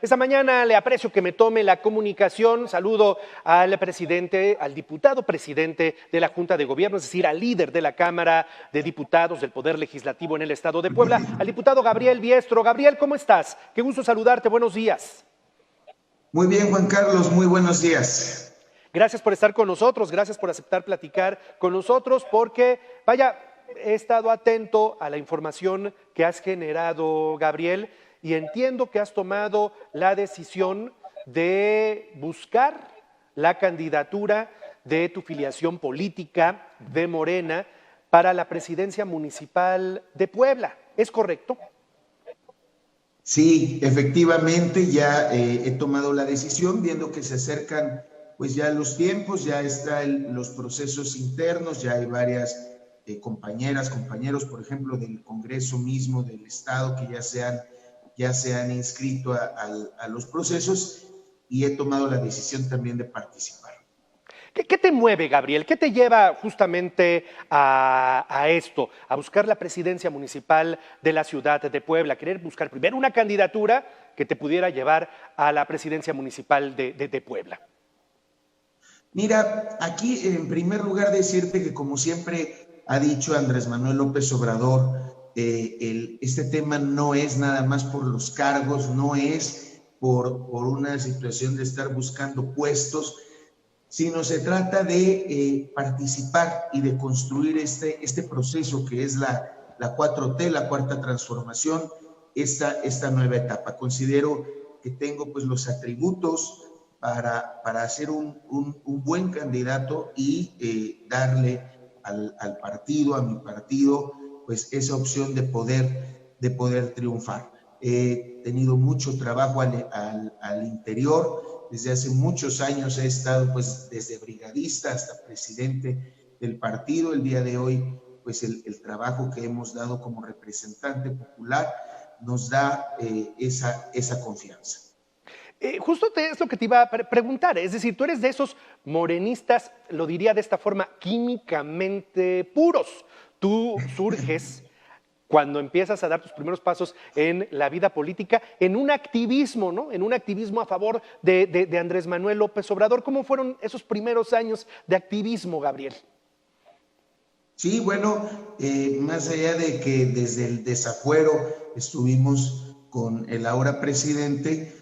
Esta mañana le aprecio que me tome la comunicación. Saludo al presidente, al diputado presidente de la Junta de Gobierno, es decir, al líder de la Cámara de Diputados del Poder Legislativo en el Estado de Puebla, al diputado Gabriel Biestro. Gabriel, ¿cómo estás? Qué gusto saludarte, buenos días. Muy bien, Juan Carlos, muy buenos días. Gracias por estar con nosotros, gracias por aceptar platicar con nosotros, porque, vaya, he estado atento a la información que has generado, Gabriel, y entiendo que has tomado la decisión de buscar la candidatura de tu filiación política de Morena para la presidencia municipal de Puebla. ¿Es correcto? Sí, efectivamente, ya he tomado la decisión, viendo que se acercan pues ya los tiempos, ya están los procesos internos, ya hay varias compañeras, compañeros, por ejemplo, del Congreso mismo, del Estado, que ya se han inscrito a los procesos, y he tomado la decisión también de participar. ¿Qué te mueve, Gabriel? ¿Qué te lleva justamente a esto, a buscar la presidencia municipal de la ciudad de Puebla, a querer buscar primero una candidatura que te pudiera llevar a la presidencia municipal de Puebla? Mira, aquí en primer lugar decirte que, como siempre ha dicho Andrés Manuel López Obrador, este tema no es nada más por los cargos, no es por una situación de estar buscando puestos, sino se trata de participar y de construir este proceso que es la 4T, la cuarta transformación, esta nueva etapa. Considero que tengo pues los atributos para ser un buen candidato y darle al partido, a mi partido, pues esa opción de poder triunfar. He tenido mucho trabajo al interior. Desde hace muchos años he estado pues desde brigadista hasta presidente del partido. El día de hoy pues el trabajo que hemos dado como representante popular nos da esa confianza. Justo es lo que te iba a preguntar, es decir, tú eres de esos morenistas, lo diría de esta forma, químicamente puros. Tú surges cuando empiezas a dar tus primeros pasos en la vida política, en un activismo, ¿no? En un activismo a favor de Andrés Manuel López Obrador. ¿Cómo fueron esos primeros años de activismo, Gabriel? Sí, bueno, más allá de que desde el desafuero estuvimos con el ahora presidente,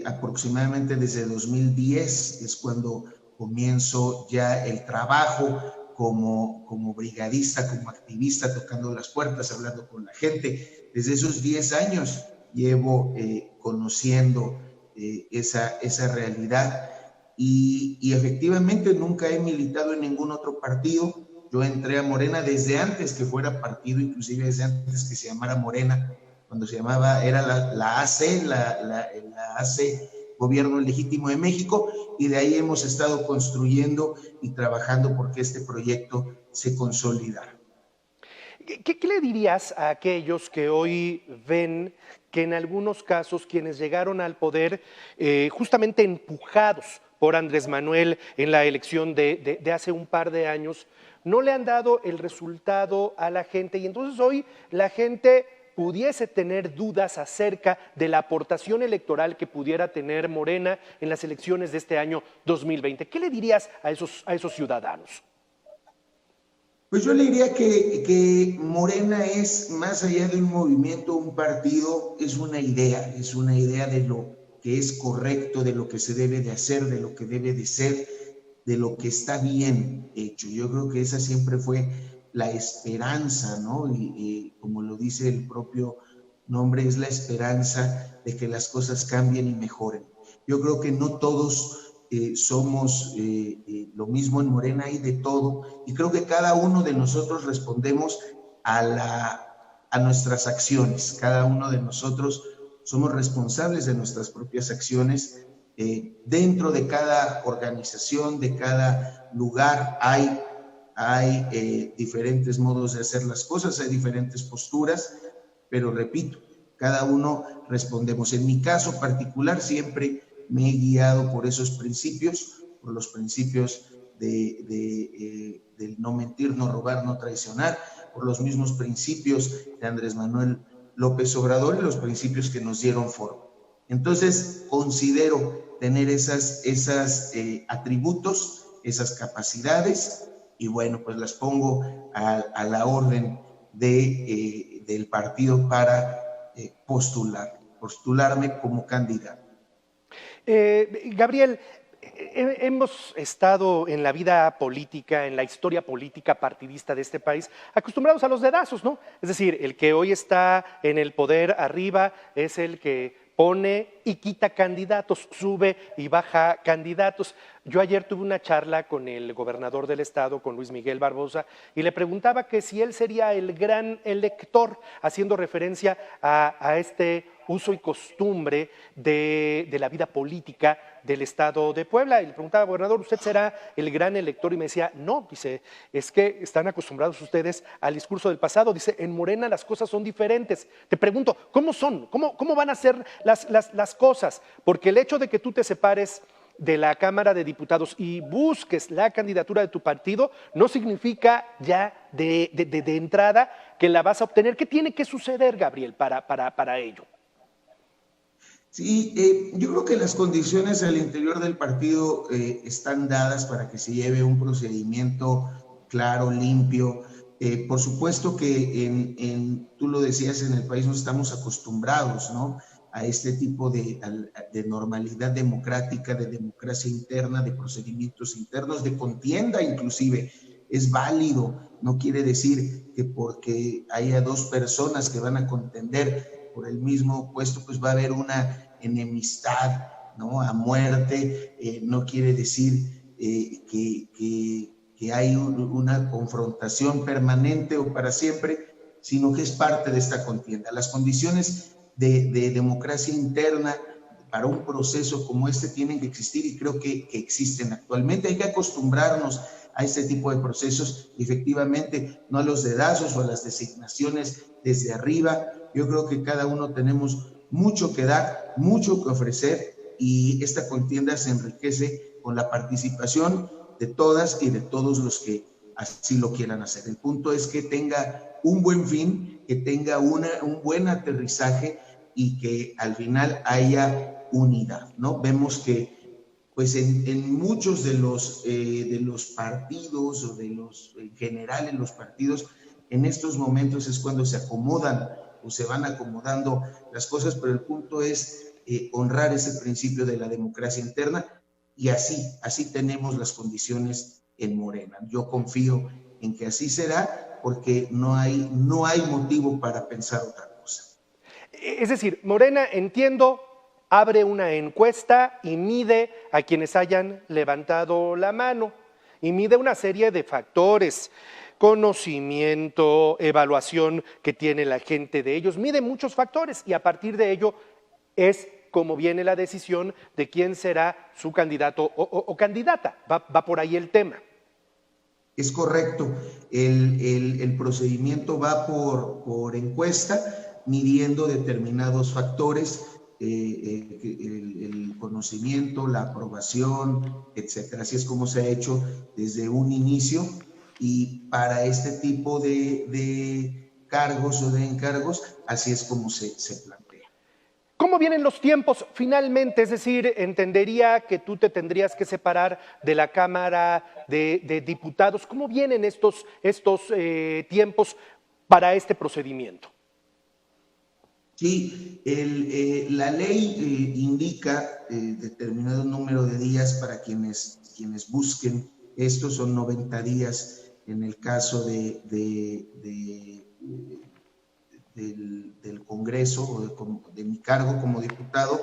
aproximadamente desde 2010 es cuando comienzo ya el trabajo como brigadista, como activista, tocando las puertas, hablando con la gente. Desde esos 10 años llevo conociendo esa realidad y efectivamente nunca he militado en ningún otro partido. Yo entré a Morena desde antes que fuera partido, inclusive desde antes que se llamara Morena, cuando se llamaba, era la AC, la AC Gobierno Legítimo de México, y de ahí hemos estado construyendo y trabajando porque este proyecto se consolidara. ¿Qué le dirías a aquellos que hoy ven que en algunos casos quienes llegaron al poder justamente empujados por Andrés Manuel en la elección de hace un par de años, no le han dado el resultado a la gente y entonces hoy la gente pudiese tener dudas acerca de la aportación electoral que pudiera tener Morena en las elecciones de este año 2020? ¿Qué le dirías a esos ciudadanos? Pues yo le diría que Morena es, más allá de un movimiento, un partido, es una idea de lo que es correcto, de lo que se debe de hacer, de lo que debe de ser, de lo que está bien hecho. Yo creo que esa siempre fue la esperanza, ¿no? Y como lo dice el propio nombre, es la esperanza de que las cosas cambien y mejoren. Yo creo que no todos somos lo mismo en Morena, hay de todo, y creo que cada uno de nosotros respondemos a nuestras acciones. Cada uno de nosotros somos responsables de nuestras propias acciones. Dentro de cada organización, de cada lugar, hay diferentes modos de hacer las cosas, hay diferentes posturas, pero repito, cada uno respondemos. En mi caso particular siempre me he guiado por esos principios, por los principios del no mentir, no robar, no traicionar, por los mismos principios de Andrés Manuel López Obrador y los principios que nos dieron forma. Entonces, considero tener esas atributos, esas capacidades, y bueno, pues las pongo a la orden del partido para postularme como candidato. Gabriel, hemos estado en la vida política, en la historia política partidista de este país, acostumbrados a los dedazos, ¿no? Es decir, el que hoy está en el poder arriba es el que pone y quita candidatos, sube y baja candidatos. Yo ayer tuve una charla con el gobernador del estado, con Luis Miguel Barbosa, y le preguntaba que si él sería el gran elector, haciendo referencia a este uso y costumbre de la vida política del estado de Puebla. Y le preguntaba, gobernador, ¿usted será el gran elector? Y me decía, no, dice, es que están acostumbrados ustedes al discurso del pasado. Dice, en Morena las cosas son diferentes. Te pregunto, ¿cómo son? ¿Cómo van a ser las cosas? Porque el hecho de que tú te separes de la Cámara de Diputados y busques la candidatura de tu partido no significa ya de entrada que la vas a obtener. ¿Qué tiene que suceder, Gabriel, para ello? Sí, yo creo que las condiciones al interior del partido están dadas para que se lleve un procedimiento claro, limpio. Por supuesto que tú lo decías, en el país no estamos acostumbrados, ¿no?, a este tipo de normalidad democrática, de democracia interna, de procedimientos internos, de contienda inclusive. Es válido, no quiere decir que porque haya dos personas que van a contender por el mismo puesto, pues va a haber una enemistad, ¿no?, a muerte. No quiere decir que hay una confrontación permanente o para siempre, sino que es parte de esta contienda. Las condiciones de democracia interna para un proceso como este tienen que existir, y creo que existen actualmente. Hay que acostumbrarnos a este tipo de procesos, efectivamente, no a los dedazos o a las designaciones desde arriba. Yo creo que cada uno tenemos mucho que dar, mucho que ofrecer, y esta contienda se enriquece con la participación de todas y de todos los que así lo quieran hacer. El punto es que tenga un buen fin, que tenga un buen aterrizaje y que al final haya unidad, ¿no? Vemos que pues en muchos de los partidos, o en general en los partidos, en estos momentos es cuando se acomodan o se van acomodando las cosas, pero el punto es honrar ese principio de la democracia interna, y así tenemos las condiciones en Morena. Yo confío en que así será, porque no hay motivo para pensar otra cosa. Es decir, Morena, entiendo, abre una encuesta y mide a quienes hayan levantado la mano, y mide una serie de factores: conocimiento, evaluación que tiene la gente de ellos, mide muchos factores, y a partir de ello es como viene la decisión de quién será su candidato o candidata. Va por ahí el tema. Es correcto, el procedimiento va por encuesta, midiendo determinados factores, el conocimiento, la aprobación, etcétera. Así es como se ha hecho desde un inicio, y para este tipo de cargos o de encargos, así es como se plantea. ¿Cómo vienen los tiempos finalmente? Es decir, entendería que tú te tendrías que separar de la Cámara de Diputados. ¿Cómo vienen estos tiempos para este procedimiento? Sí, la ley indica determinado número de días para quienes busquen. Estos son 90 días en el caso del Congreso, o de mi cargo como diputado.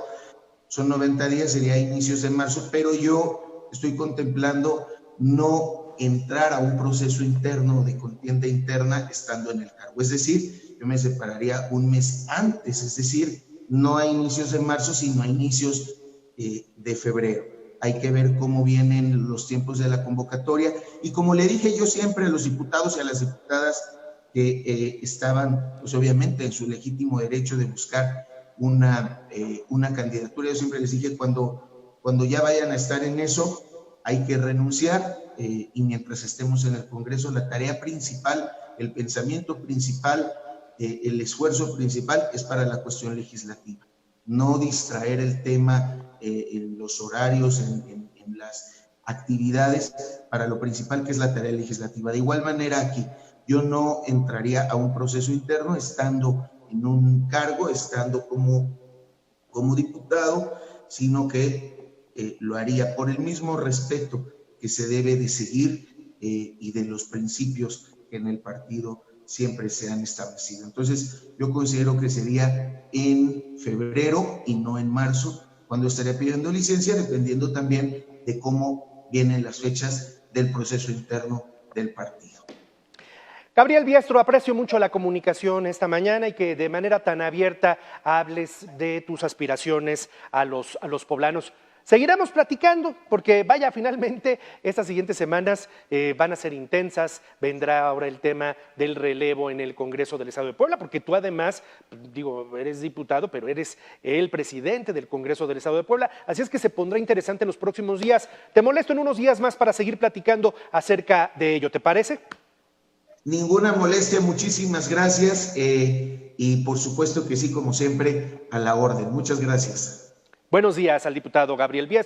Son 90 días, sería a inicios de marzo, pero yo estoy contemplando no entrar a un proceso interno de contienda interna estando en el cargo. Es decir, yo me separaría un mes antes, es decir, no a inicios de marzo, sino a inicios de febrero. Hay que ver cómo vienen los tiempos de la convocatoria, y como le dije yo siempre a los diputados y a las diputadas que estaban, pues obviamente, en su legítimo derecho de buscar una candidatura, yo siempre les dije, cuando ya vayan a estar en eso, hay que renunciar, y mientras estemos en el Congreso, la tarea principal, el pensamiento principal, el esfuerzo principal es para la cuestión legislativa. no distraer el tema en los horarios, en las actividades para lo principal que es la tarea legislativa. De igual manera aquí, yo no entraría a un proceso interno estando en un cargo, estando como diputado, sino que lo haría por el mismo respeto que se debe de seguir y de los principios que en el partido siempre se han establecido. Entonces, yo considero que sería en febrero y no en marzo, cuando estaría pidiendo licencia, dependiendo también de cómo vienen las fechas del proceso interno del partido. Gabriel Biestro, aprecio mucho la comunicación esta mañana y que de manera tan abierta hables de tus aspiraciones a los poblanos. Seguiremos platicando porque vaya, finalmente estas siguientes semanas van a ser intensas, vendrá ahora el tema del relevo en el Congreso del Estado de Puebla, porque tú además, digo, eres diputado, pero eres el presidente del Congreso del Estado de Puebla, así es que se pondrá interesante en los próximos días. Te molesto en unos días más para seguir platicando acerca de ello, ¿te parece? Ninguna molestia, muchísimas gracias y por supuesto que sí, como siempre, a la orden. Muchas gracias. Buenos días al diputado Gabriel Biestro.